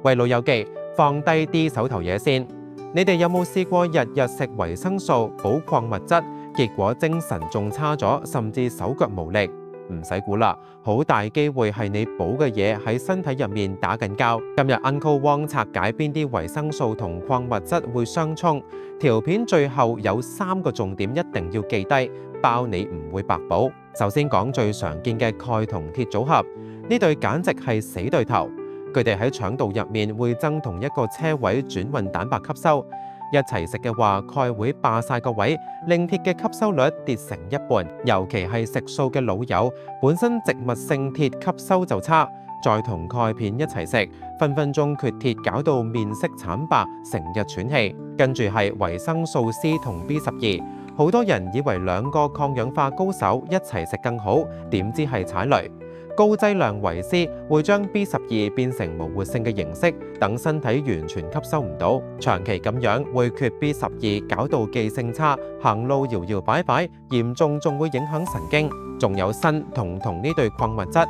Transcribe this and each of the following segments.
為老友記放低啲手頭嘢先。你哋有冇試過日日食維生素、補礦物質，結果精神仲差咗，甚至手腳無力？唔使估啦，好大機會係你補嘅嘢喺身體入面打緊交。今日 Uncle Wong 拆解邊啲維生素同礦物質會相衝，條片最後有3個重點一定要記低，包你唔會白補。首先講最常見嘅鈣同鐵組合，呢對簡直係死對頭。佢哋喺腸道入面會爭同一個車位轉運蛋白吸收，一齊食嘅話，鈣會霸晒個位，令鐵嘅吸收率跌成一半。尤其係食素嘅老友，本身植物性鐵吸收就差，再同鈣片一齊食，分分鐘缺鐵，搞到面色慘白，成日喘氣。跟住係維生素 C 同 B12，好多人以為2個抗氧化高手一齊食更好，點知係踩雷。高劑量維 C 會將 B12 變成無活性嘅形式，等身體完全吸收唔到。長期咁樣會缺 B12，搞到記性差，行路搖搖擺擺，嚴重仲會影響神經。仲有鋅同呢對礦物質，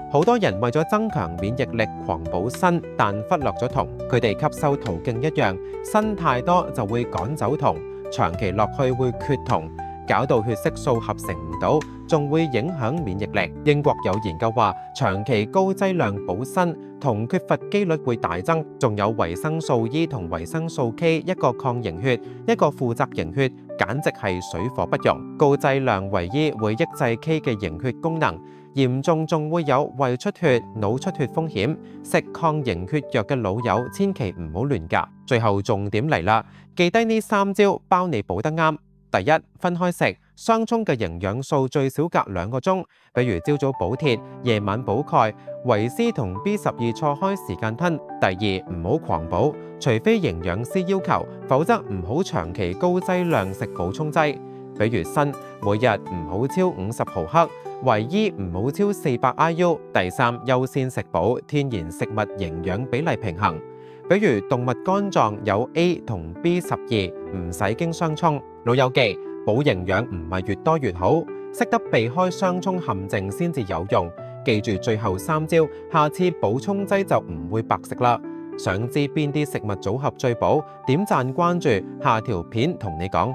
好多人為咗增強免疫力狂補鋅，但忽略咗銅。佢哋吸收途徑一樣，鋅太多就會趕走銅，長期落去會缺銅，搞到血色素合成唔到，仲會影響免疫力。英國有研究話，長期高劑量補鋅，銅缺乏機率會大增。仲有維生素 E 同維生素 K， 一個抗凝血，一個負責凝血，簡直係水火不容。高劑量維 E 會抑制 K 嘅凝血功能，嚴重仲會有胃出血、腦出血風險。食抗凝血藥嘅老友千祈唔好亂夾。最後重點嚟啦，記低呢3招，包你補得啱。第一，分開食，相衝嘅營養素最少隔2個鐘，比如朝早補鐵，夜晚補鈣，維 C 同 B12錯開時間吞。第二，唔好狂補，除非營養師要求，否則唔好長期高劑量食補充劑，比如鋅，每日唔好超50毫克，維 E 唔好超400 IU。第三，優先食補，天然食物營養比例平衡，比如動物肝臟有 A 同 B12，唔使經相衝。老友記，補營養唔係越多越好，識得避開相衝陷阱先至有用。記住最後3招，下次補充劑就唔會白食啦。想知邊啲食物組合最補？點讚關注，下條片同你講。